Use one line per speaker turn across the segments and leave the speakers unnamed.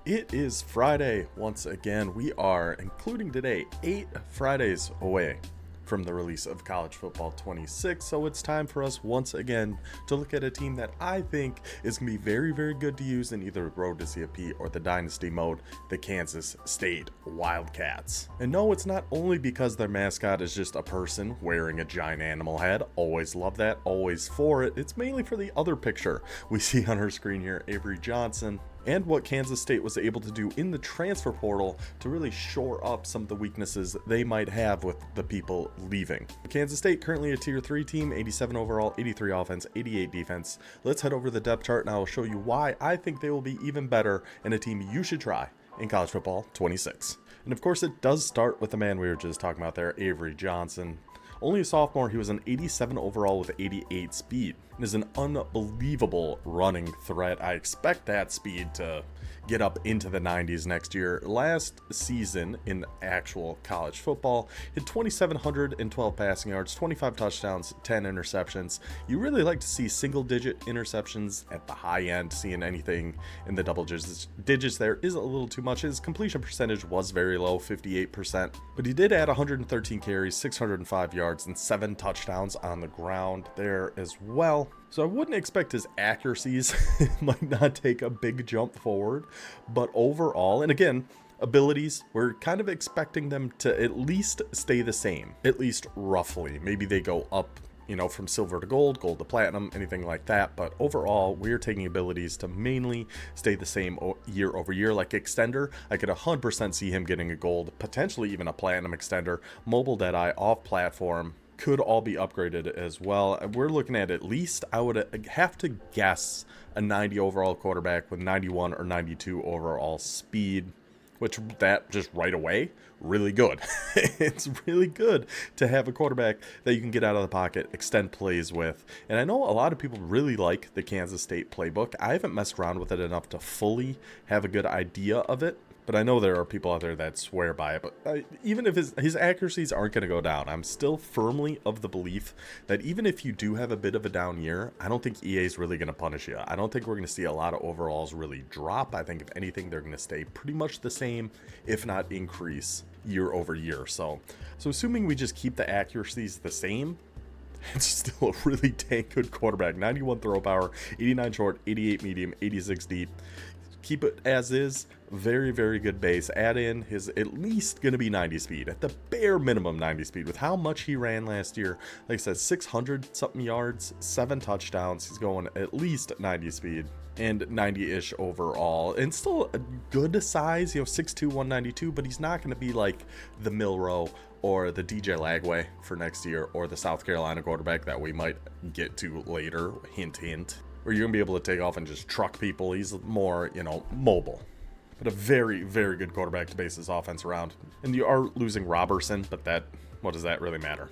It is Friday once again. We are, including today, 8 Fridays away from the release of College Football 26, so it's time for us once again to look at a team that I think is going to be very, very good to use in either Road to CFP or the Dynasty mode, the Kansas State Wildcats. And no, it's not only because their mascot is just a person wearing a giant animal head, always love that, always for it, it's mainly for the other picture we see on our screen here, Avery Johnson, and what Kansas State was able to do in the transfer portal to really shore up some of the weaknesses they might have with the people leaving. Kansas State currently a tier 3 team, 87 overall, 83 offense, 88 defense. Let's head over the depth chart and I will show you why I think they will be even better and a team you should try in College Football 26. And of course it does start with the man we were just talking about there, Avery Johnson. Only a sophomore, he was an 87 overall with 88 speed and is an unbelievable running threat. I expect that speed to get up into the 90s next year. Last season in actual college football, hit 2,712 passing yards, 25 touchdowns, 10 interceptions. You really like to see single-digit interceptions at the high end. Seeing anything in the double digits there is a little too much. His completion percentage was very low, 58%, but he did add 113 carries, 605 yards, and 7 touchdowns on the ground there as well. So I wouldn't expect his accuracies might not take a big jump forward, but overall, and again, abilities, we're kind of expecting them to at least stay the same, at least roughly. Maybe they go up, from silver to gold, gold to platinum, anything like that. But overall, we're taking abilities to mainly stay the same year over year. Like extender, I could 100% see him getting a gold, potentially even a platinum extender. Mobile Deadeye, off platform, could all be upgraded as well. We're looking at least, I would have to guess, a 90 overall quarterback with 91 or 92 overall speed, which that just right away, really good. It's really good to have a quarterback that you can get out of the pocket, extend plays with. And I know a lot of people really like the Kansas State playbook. I haven't messed around with it enough to fully have a good idea of it, but I know there are people out there that swear by it. But even if his accuracies aren't going to go down, I'm still firmly of the belief that even if you do have a bit of a down year, I don't think EA is really going to punish you. I don't think we're going to see a lot of overalls really drop. I think if anything, they're going to stay pretty much the same, if not increase year over year. So assuming we just keep the accuracies the same, it's still a really dang good quarterback. 91 throw power, 89 short, 88 medium, 86 deep. Keep it as is. Very, very good base. Add in his at least going to be 90 speed, at the bare minimum 90 speed, with how much he ran last year. Like I said, 600 something yards, 7 touchdowns. He's going at least 90 speed and 90-ish overall, and still a good size, 6'2", 192, but he's not going to be like the Milrow or the DJ Lagway for next year, or the South Carolina quarterback that we might get to later, hint hint, where you're going to be able to take off and just truck people. He's more, mobile. But a very, very good quarterback to base his offense around. And you are losing Robertson, but what does that really matter?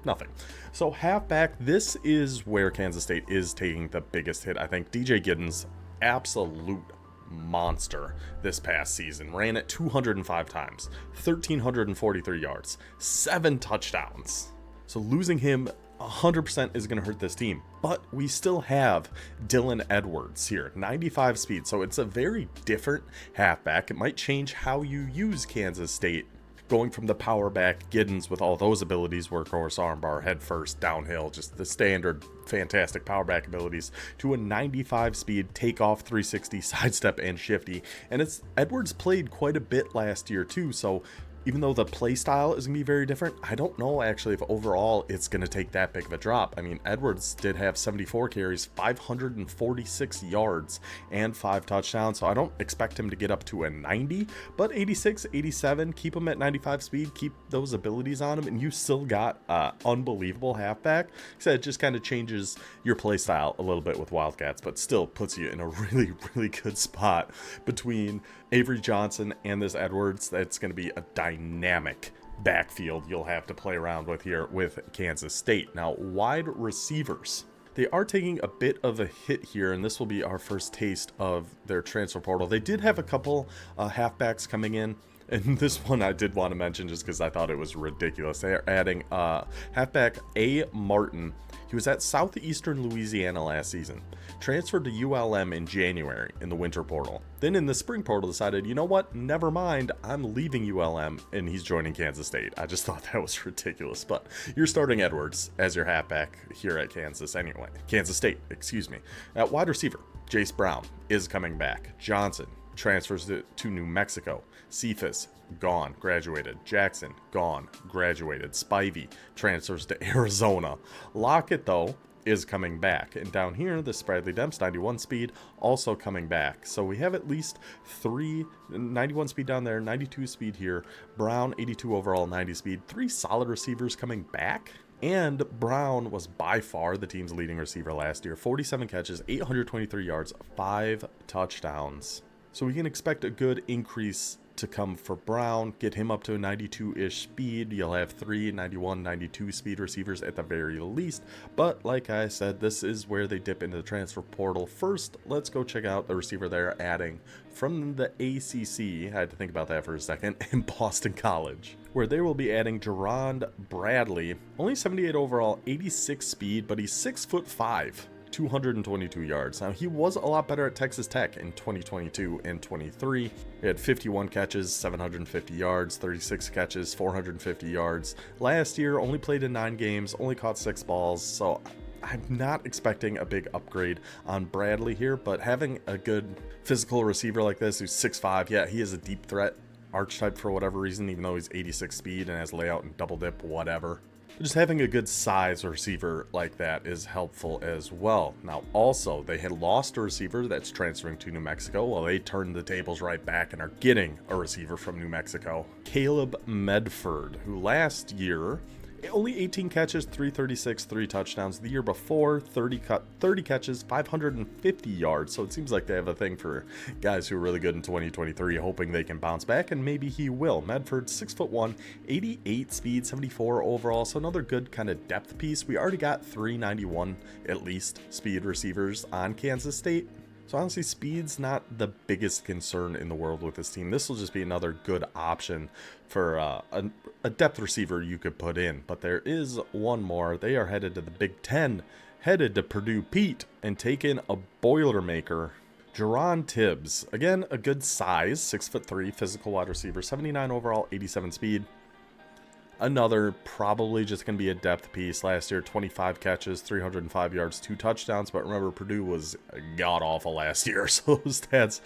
Nothing. So halfback, this is where Kansas State is taking the biggest hit. I think DJ Giddens, absolute monster this past season. Ran it 205 times, 1,343 yards, 7 touchdowns. So losing him 100% is going to hurt this team, but we still have Dylan Edwards here, 95 speed, so it's a very different halfback. It might change how you use Kansas State, going from the power back Giddens with all those abilities, workhorse, armbar, head first, downhill, just the standard fantastic power back abilities, to a 95 speed takeoff, 360, sidestep, and shifty. And Edwards played quite a bit last year too, so even though the play style is going to be very different, I don't know actually if overall it's going to take that big of a drop. I mean, Edwards did have 74 carries, 546 yards, and 5 touchdowns, so I don't expect him to get up to a 90, but 86, 87, keep him at 95 speed, keep those abilities on him, and you still got unbelievable halfback. Like I said, it just kind of changes your play style a little bit with Wildcats, but still puts you in a really, really good spot between Avery Johnson and this Edwards. That's going to be a dynamic backfield you'll have to play around with here with Kansas State. Now, wide receivers, they are taking a bit of a hit here, and this will be our first taste of their transfer portal. They did have a couple halfbacks coming in And this one I did want to mention just because I thought it was ridiculous. They are adding halfback A. Martin. He was at Southeastern Louisiana last season. Transferred to ULM in January in the winter portal. Then in the spring portal decided, you know what, never mind, I'm leaving ULM, and he's joining Kansas State. I just thought that was ridiculous, but you're starting Edwards as your halfback here at Kansas State, excuse me. At wide receiver, Jace Brown is coming back. Johnson transfers to New Mexico. Cephas, gone, graduated. Jackson, gone, graduated. Spivey transfers to Arizona. Lockett, though, is coming back. And down here, the Bradley Demps, 91 speed, also coming back. So we have at least 91 speed down there, 92 speed here. Brown, 82 overall, 90 speed. 3 solid receivers coming back. And Brown was by far the team's leading receiver last year. 47 catches, 823 yards, 5 touchdowns. So we can expect a good increase to come for Brown, get him up to a 92-ish speed. You'll have 3 91, 92 speed receivers at the very least. But like I said, this is where they dip into the transfer portal. First, let's go check out the receiver they're adding from the ACC. I had to think about that for a second. In Boston College, where they will be adding Jerron Bradley. Only 78 overall, 86 speed, but he's 6'5". 222 yards. Now, he was a lot better at Texas Tech in 2022 and 23. He had 51 catches, 750 yards, 36 catches, 450 yards. Last year, only played in 9 games, only caught 6 balls, so I'm not expecting a big upgrade on Bradley here, but having a good physical receiver like this who's 6'5", yeah, he is a deep threat archetype for whatever reason, even though he's 86 speed and has layout and double dip, whatever. Just having a good size receiver like that is helpful as well. Now, also, they had lost a receiver that's transferring to New Mexico. Well, they turned the tables right back and are getting a receiver from New Mexico. Caleb Medford, who last year, only 18 catches, 336, 3 touchdowns. The year before, 30 catches, 550 yards. So it seems like they have a thing for guys who are really good in 2023, hoping they can bounce back, and maybe he will. Medford, 6'1", 88 speed, 74 overall. So another good kind of depth piece. We already got 391 at least speed receivers on Kansas State. So honestly, speed's not the biggest concern in the world with this team. This will just be another good option for a depth receiver you could put in. But there is one more. They are headed to the Big Ten, headed to Purdue Pete, and taking a Boilermaker. Jerron Tibbs, again, a good size, 6'3", physical wide receiver, 79 overall, 87 speed. Another probably just going to be a depth piece. Last year, 25 catches, 305 yards, 2 touchdowns. But remember, Purdue was god-awful last year, so those stats,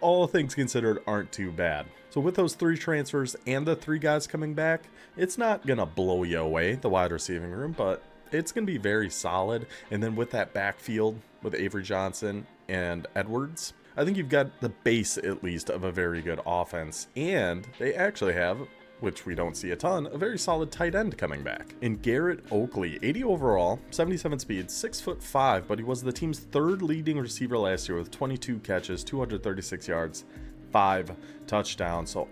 all things considered, aren't too bad. So with those 3 transfers and the 3 guys coming back, it's not going to blow you away, the wide receiving room, but it's going to be very solid. And then with that backfield, with Avery Johnson and Edwards, I think you've got the base, at least, of a very good offense. And they actually have, which we don't see a ton, a very solid tight end coming back. In Garrett Oakley, 80 overall, 77 speed, 6'5", but he was the team's 3rd leading receiver last year with 22 catches, 236 yards, 5 touchdowns. So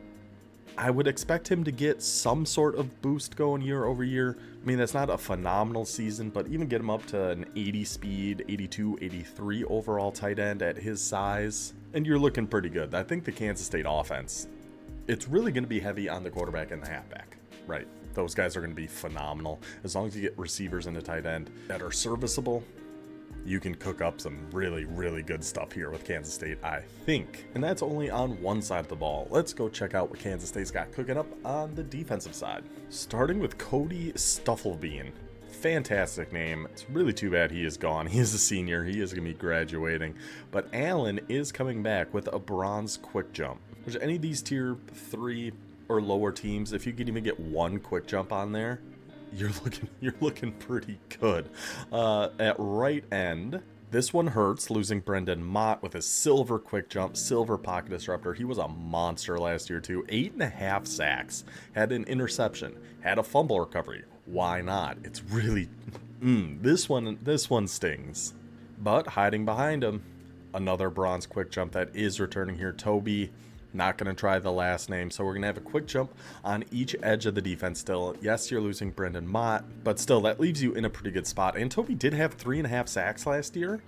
I would expect him to get some sort of boost going year over year. I mean, that's not a phenomenal season, but even get him up to an 80 speed, 82, 83 overall tight end at his size, and you're looking pretty good. I think the Kansas State offense, it's really going to be heavy on the quarterback and the halfback, right? Those guys are going to be phenomenal. As long as you get receivers and a tight end that are serviceable, you can cook up some really, really good stuff here with Kansas State, I think. And that's only on one side of the ball. Let's go check out what Kansas State's got cooking up on the defensive side. Starting with Cody Stufflebean. Fantastic name. It's really too bad he is gone. He is a senior. He is going to be graduating. But Allen is coming back with a bronze quick jump. Which any of these tier 3 or lower teams, if you could even get 1 quick jump on there, you're looking pretty good. At right end, this one hurts, losing Brendan Mott with a silver quick jump, silver pocket disruptor. He was a monster last year too. 8.5 sacks, had an interception, had a fumble recovery. Why not? It's really, this one stings. But hiding behind him, another bronze quick jump that is returning here. Toby, not going to try the last name, so we're going to have a quick jump on each edge of the defense still. Yes, you're losing Brendan Mott, but still, that leaves you in a pretty good spot. And Toby did have 3.5 sacks last year.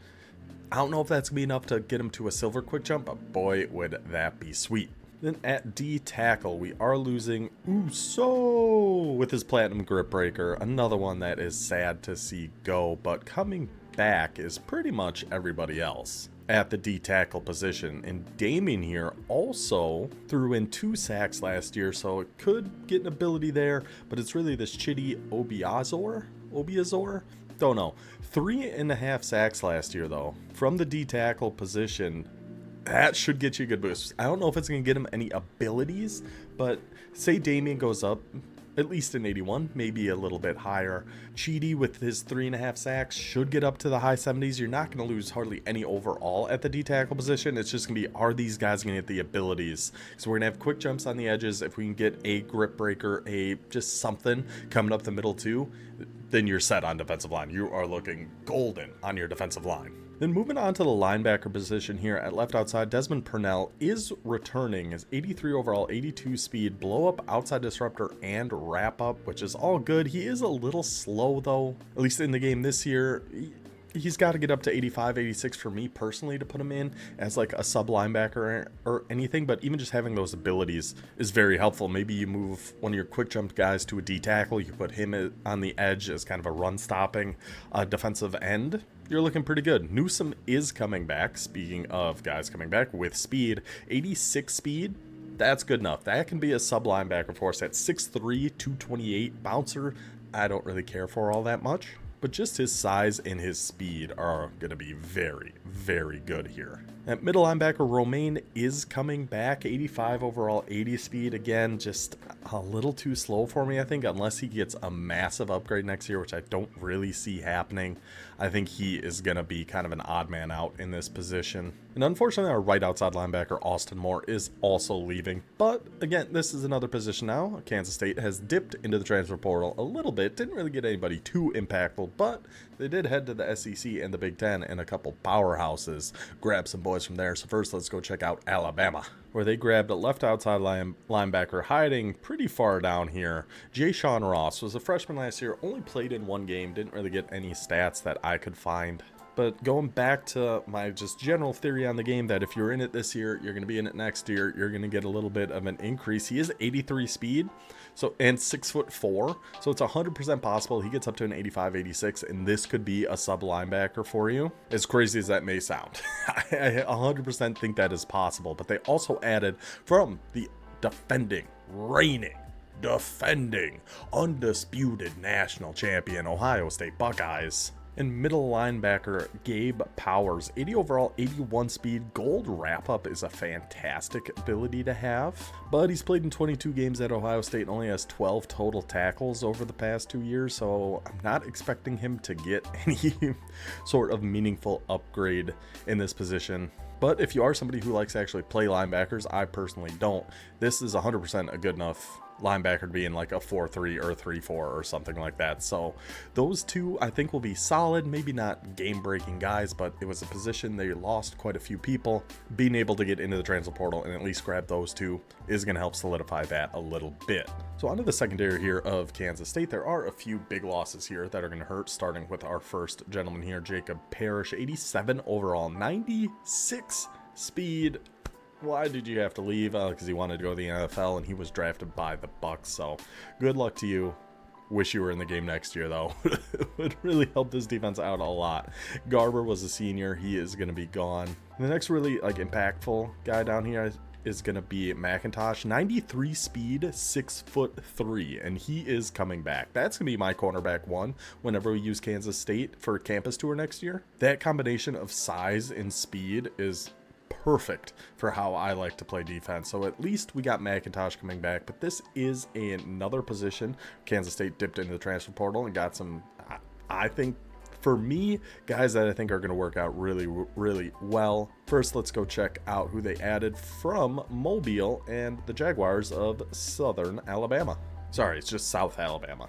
I don't know if that's going to be enough to get him to a silver quick jump, but boy, would that be sweet. Then at D tackle, we are losing Uso with his platinum grip breaker. Another one that is sad to see go, but coming back is pretty much everybody else at the D tackle position. And Damien here also threw in 2 sacks last year, so it could get an ability there, but it's really this Chidi Obiazor? Don't know. 3.5 sacks last year, though, from the D tackle position. That should get you a good boost. I don't know if it's going to get him any abilities, but say Damien goes up at least an 81, maybe a little bit higher. Chidi with his 3.5 sacks should get up to the high 70s. You're not going to lose hardly any overall at the D tackle position. It's just going to be, are these guys going to get the abilities? So we're going to have quick jumps on the edges. If we can get a grip breaker, just something coming up the middle too, then you're set on defensive line. You are looking golden on your defensive line. Then moving on to the linebacker position here at left outside, Desmond Purnell is returning. His 83 overall, 82 speed, blow up, outside disruptor, and wrap up, which is all good. He is a little slow though, at least in the game this year. He's got to get up to 85, 86 for me personally to put him in as like a sub linebacker or anything, but even just having those abilities is very helpful. Maybe you move one of your quick jump guys to a D tackle, you put him on the edge as kind of a run stopping defensive end. You're looking pretty good. Newsome is coming back. Speaking of guys coming back with speed, 86 speed. That's good enough. That can be a sub linebacker for us at 6'3", 228 bouncer. I don't really care for all that much, but just his size and his speed are going to be very, very good here. At middle linebacker, Romaine is coming back, 85 overall, 80 speed. Again, just a little too slow for me, I think, unless he gets a massive upgrade next year, which I don't really see happening. I think he is going to be kind of an odd man out in this position. And unfortunately, our right outside linebacker, Austin Moore, is also leaving. But again, this is another position now. Kansas State has dipped into the transfer portal a little bit. Didn't really get anybody too impactful, but they did head to the SEC and the Big Ten and a couple powerhouses. Grab some boys from there. So first, let's go check out Alabama, where they grabbed a left outside linebacker hiding pretty far down here. Jay Sean Ross was a freshman last year, only played in 1 game, didn't really get any stats that I could find. But going back to my just general theory on the game, that if you're in it this year, you're going to be in it next year, you're going to get a little bit of an increase. He is 83 speed, so and 6'4", so it's 100% possible he gets up to an 85, 86, and this could be a sub linebacker for you. As crazy as that may sound, I 100% think that is possible. But they also added from the reigning, undisputed national champion Ohio State Buckeyes. And middle linebacker Gabe Powers, 80 overall, 81 speed. Gold wrap-up is a fantastic ability to have, but he's played in 22 games at Ohio State and only has 12 total tackles over the past 2 years, so I'm not expecting him to get any sort of meaningful upgrade in this position. But if you are somebody who likes to actually play linebackers, I personally don't, this is 100% a good enough linebacker to be in like a 4-3 or 3-4 or something like that. So those two I think will be solid, maybe not game-breaking guys, but it was a position they lost quite a few people. Being able to get into the transfer portal and at least grab those two is going to help solidify that a little bit. So onto the secondary here of Kansas State. There are a few big losses here that are going to hurt, starting with our first gentleman here, Jacob Parrish, 87 overall, 96 speed. Why did you have to leave? Because he wanted to go to the NFL, and he was drafted by the Bucs. So good luck to you. Wish you were in the game next year, though. It would really help this defense out a lot. Garber was a senior. He is going to be gone. And the next really impactful guy down here is going to be McIntosh, 93 speed, 6'3", and he is coming back. That's going to be my cornerback one whenever we use Kansas State for campus tour next year. That combination of size and speed is perfect for how I like to play defense. So at least we got McIntosh coming back, but this is another position. Kansas State dipped into the transfer portal and got some, I think, for me, guys that I think are going to work out really, really well. First, let's go check out who they added from Mobile and the Jaguars of Southern Alabama. Sorry, it's just South Alabama.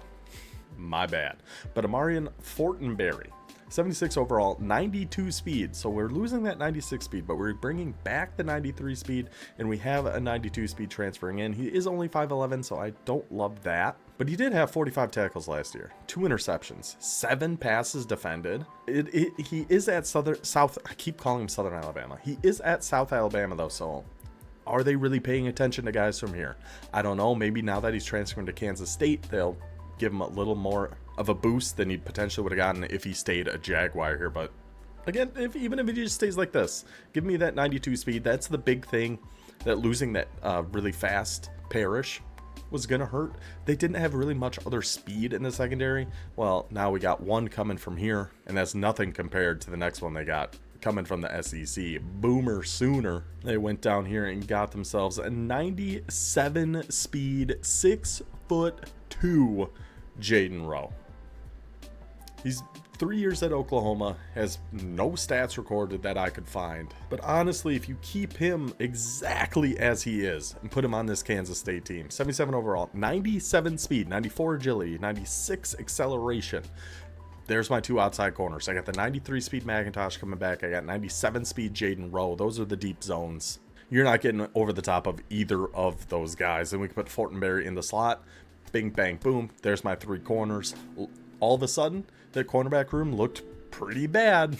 My bad. But Amarian Fortenberry, 76 overall, 92 speed. So we're losing that 96 speed, but we're bringing back the 93 speed, and we have a 92 speed transferring in. He is only 5'11", so I don't love that. But he did have 45 tackles last year, 2 interceptions, 7 passes defended. He is at South. I keep calling him Southern Alabama. He is at South Alabama though, so Are they really paying attention to guys from here? I don't know. Maybe now that he's transferring to Kansas State, they'll give him a little more of a boost than he potentially would have gotten if he stayed a Jaguar here. But again, even if he just stays like this, give me that 92 speed. That's the big thing, that losing that really fast Parrish was going to hurt. They didn't have really much other speed in the secondary. Well, now we got one coming from here, and that's nothing compared to the next one they got coming from the SEC. Boomer Sooner. They went down here and got themselves a 97 speed, 6'2" Jaden Rowe. He's 3 years at Oklahoma, has no stats recorded that I could find. But honestly, if you keep him exactly as he is and put him on this Kansas State team, 77 overall, 97 speed, 94 agility, 96 acceleration. There's my two outside corners. I got the 93 speed McIntosh coming back. I got 97 speed Jaden Rowe. Those are the deep zones. You're not getting over the top of either of those guys. And we can put Fortenberry in the slot. Bing, bang, boom. There's my three corners. All of a sudden, the cornerback room looked pretty bad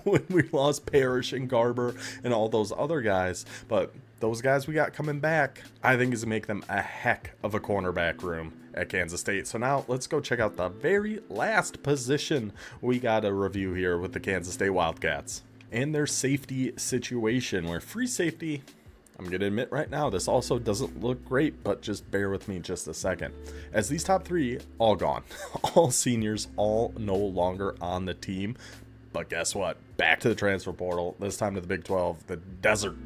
when we lost Parrish and Garber and all those other guys. But those guys we got coming back, I think is going to make them a heck of a cornerback room at Kansas State. So now let's go check out the very last position we got a review here with the Kansas State Wildcats and their safety situation, where free safety, I'm going to admit right now, this also doesn't look great, but just bear with me just a second. As these top three, all gone. All seniors, all no longer on the team. But guess what? Back to the transfer portal, this time to the Big 12, the desert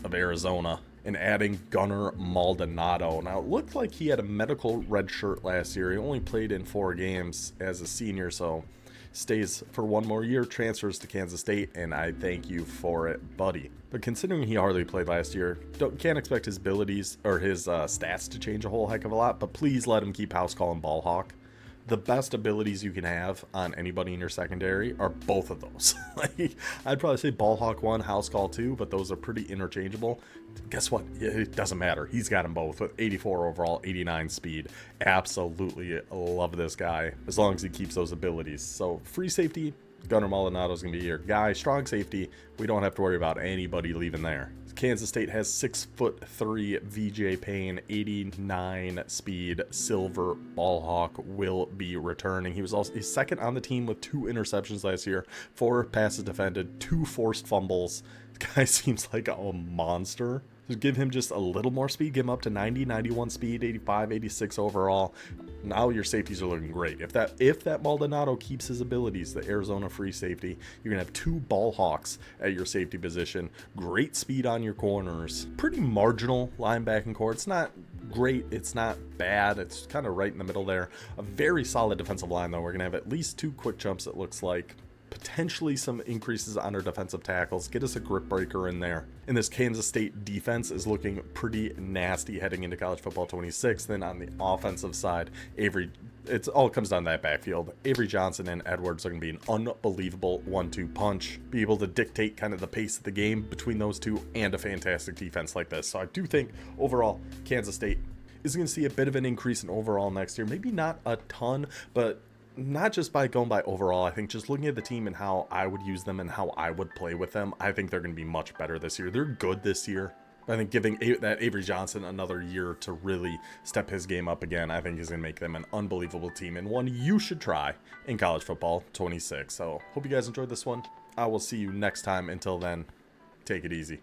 of Arizona, and adding Gunnar Maldonado. Now, it looked like he had a medical red shirt last year. He only played in 4 games as a senior, so stays for one more year, transfers to Kansas State, and I thank you for it, buddy. But considering he hardly played last year, can't expect his abilities or his stats to change a whole heck of a lot, but please let him keep house calling ball hawk. The best abilities you can have on anybody in your secondary are both of those. Like, I'd probably say ball hawk 1, house call 2, but those are pretty interchangeable. Guess what? It doesn't matter. He's got them both with 84 overall, 89 speed. Absolutely love this guy as long as he keeps those abilities. So free safety, Gunnar Maldonado is going to be your guy. Strong safety, we don't have to worry about anybody leaving there. Kansas State has 6'3" VJ Payne, 89 speed, silver ball hawk, will be returning. He's second on the team with 2 interceptions last year, 4 passes defended, 2 forced fumbles. This guy seems like a monster. So give him just a little more speed, give him up to 90, 91 speed, 85, 86 overall. Now your safeties are looking great. If that Maldonado keeps his abilities, the Arizona free safety, you're going to have 2 ball hawks at your safety position. Great speed on your corners. Pretty marginal linebacking core. It's not great. It's not bad. It's kind of right in the middle there. A very solid defensive line, though. We're going to have at least 2 quick jumps, it looks like. Potentially some increases on our defensive tackles. Get us a grip breaker in there. And this Kansas State defense is looking pretty nasty heading into college football 26. Then on the offensive side, it all comes down to that backfield. Avery Johnson and Edwards are going to be an unbelievable 1-2 punch. Be able to dictate kind of the pace of the game between those two, and a fantastic defense like this. So I do think overall Kansas State is going to see a bit of an increase in overall next year. Maybe not a ton, but not just by going by overall. I think just looking at the team and how I would use them and how I would play with them, I think they're going to be much better this year. They're good this year. I think giving that Avery Johnson another year to really step his game up again, I think is going to make them an unbelievable team, and one you should try in college football 26. So hope you guys enjoyed this one. I will see you next time. Until then, take it easy.